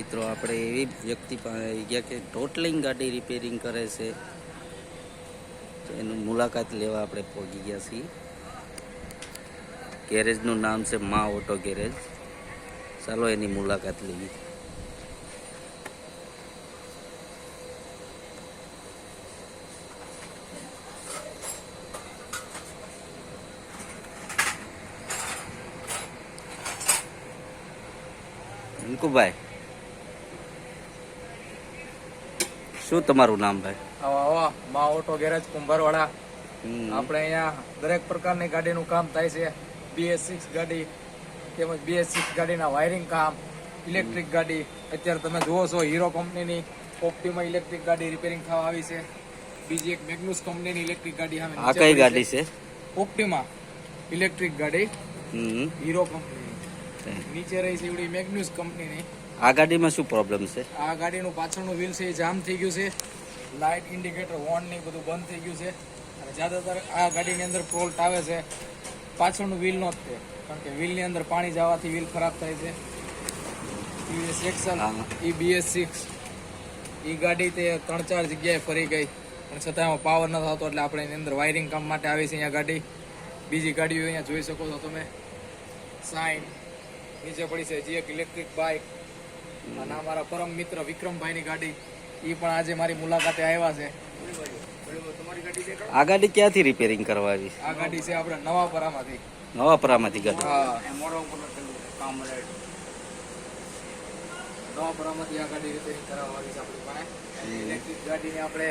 મિત્રો આપણે એવી વ્યક્તિ પાસે આવી ગયા કે ટોટલિંગ ગાડી રિપેરિંગ કરે છે, તો એનું મુલાકાત લેવા આપણે પહોંચી ગયા છીએ. ગેરેજનું નામ છે મા ઓટો ગેરેજ. ચાલો એની મુલાકાત લઈએ. અંકુભાઈ, શું તમારું નામ ભાઈ? મા ઓટો ગેરેજ કુંભારવાડા. આપણે અહીંયા દરેક પ્રકારની ગાડીનું કામ થાય છે. BS6 ગાડી તેમજ BS6 ગાડીના વાયરિંગ કામ, ઇલેક્ટ્રિક ગાડી. અત્યારે તમે જુઓ છો હીરો કંપનીની ઓપ્ટિમા ઇલેક્ટ્રિક ગાડી રિપેરિંગ થવા આવી છે. બીજી એક મેગ્નુસ કંપનીની ઇલેક્ટ્રિક ગાડી સામે આ કઈ ગાડી છે? ઓપ્ટિમા ઇલેક્ટ્રિક ગાડી, હીરો કંપની. નીચે રહી છે એવડી મેગ્નુસ કંપનીની. આ ગાડીમાં શું પ્રોબ્લેમ છે? આ ગાડીનું પાછળનું વ્હીલ છે એ જામ થઈ ગયું છે. લાઇટ ઇન્ડિકેટર હોર્ન ને બધું બંધ થઈ ગયું છે. અને જ્યાદાતર આ ગાડીની અંદર ફોલ્ટ આવે છે પાછળનું વ્હીલ નો જ છે, કારણ કે વ્હીલની અંદર પાણી જવાથી વ્હીલ ખરાબ થાય છે. TVS Excel એ BS6 એ ગાડી તે 3-4 જગ્યાએ ફરી ગઈ, પણ છતાં એમાં પાવર ન થતો, એટલે આપણે એની અંદર વાયરિંગ કામ માટે આવી છે અહીંયા ગાડી. બીજી ગાડીઓ અહીંયા જોઈ શકો છો તમે. સાઇન નીચે પડી છે જે એક ઇલેક્ટ્રિક બાઇક. અને અમારા પરમ મિત્ર વિક્રમભાઈની ગાડી, એ પણ આજે મારી મુલાકાતે આવ્યા છે. આ ગાડી ક્યાંથી રિપેરિંગ કરવા આવી? આ ગાડી છે આપણે નવાપરામાંથી. નવાપરામાંથી ગાડી? નવાપરામાંથી આ ગાડી રિપેરિંગ કરાવવા આવી છે આપણી પાસે. ઇલેક્ટ્રિક ગાડીને આપણે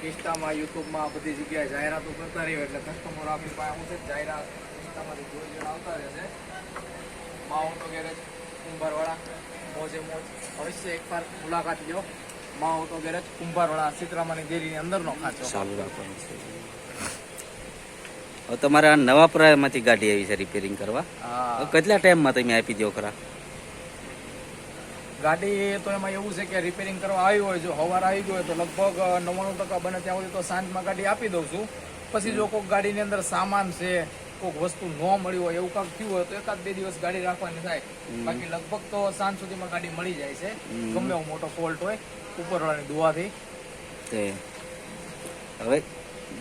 ઇન્સ્ટામાં, યુટ્યુબમાં બધી જગ્યાએ જાહેરાતો કરતા રહીએ, એટલે કસ્ટમરો આપણી પાસે હું છે જાહેરાત ઇન્સ્ટામાંથી જોઈ આવતા રહે છે. મા ઓટો ગેરેજ કુંભારવાડા, મોજે મોજ. અવશ્ય એકવાર મુલાકાત લો. મા ઓટો ગેરેજ કુંભારવાડા, સીતરામાની ડેરીની અંદરનો ખાંચો. ચાલુ રાખવાનું છે. હવે તમારે આ નવાપરામાંથી ગાડી આવી છે રિપેરિંગ કરવા. કેટલા ટાઈમમાં તમે આપી દો ખરા? ગાડી તો એમાં એવું છે કે રિપેરિંગ કરવા આવી હોય, જો સવાર આવી ગયો હોય તો લગભગ 99% બને ત્યાં સુધી તો સાંજમાં ગાડી આપી દઉં છું. પછી જો કોઈક ગાડીની અંદર સામાન છે, કોઈક વસ્તુ ન મળી હોય, એવું કાંક થયું હોય તો 1-2 દિવસ ગાડી રાખવાની થાય. બાકી લગભગ તો સાંજ સુધીમાં ગાડી મળી જાય છે, ગમે એવો મોટો ફોલ્ટ હોય ઉપરવાળાની દુઆથી. હવે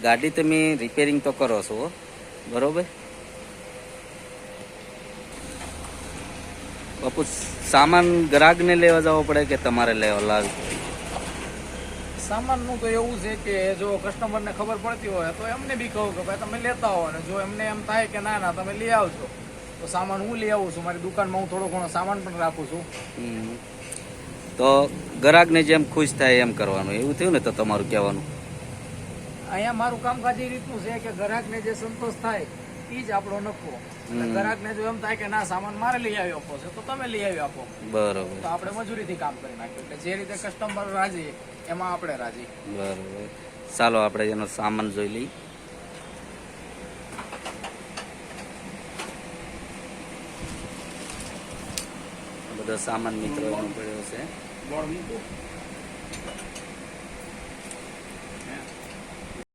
ગાડી તમે રિપેરિંગ તો કરો છો બરોબર, બાપુ સામાન ગ્રાહકને લેવા જવો પડે કે તમારે લેવા લાવી? સામાનનું તો એવું છે કે જો કસ્ટમરને ખબર પડતી હોય તો એમને બી કહું કે ભાઈ તમે લેતા હો, અને જો એમને એમ થાય કે ના ના તમે લઈ આવજો, તો સામાન હું લઈ આવું છું. મારી દુકાનમાં હું થોડો ઘણો સામાન પણ રાખું છું. તો ગ્રાહકને જેમ ખુશ થાય એમ કરવાનું, એવું થયું ને? તો તમારું કહેવાનું અહીંયા મારું કામકાજ એ રીતનું છે કે ગ્રાહકને જે સંતોષ થાય એ જ આપણો નફો. ગ્રાહકને જો એમ થાય કે ના સામાન મારે લઈ આવી આપો છે તો તમે લઈ આવી આપો, બરોબર, તો આપણે મજૂરીથી કામ કરી નાખ્યું. એટલે જે રીતે કસ્ટમર રાજી એમાં આપણે રાજી. બરોબર, ચાલો આપણે એનો સામાન જોઈ લઈએ. બધો સામાન મિત્રો એનો પડ્યો છે.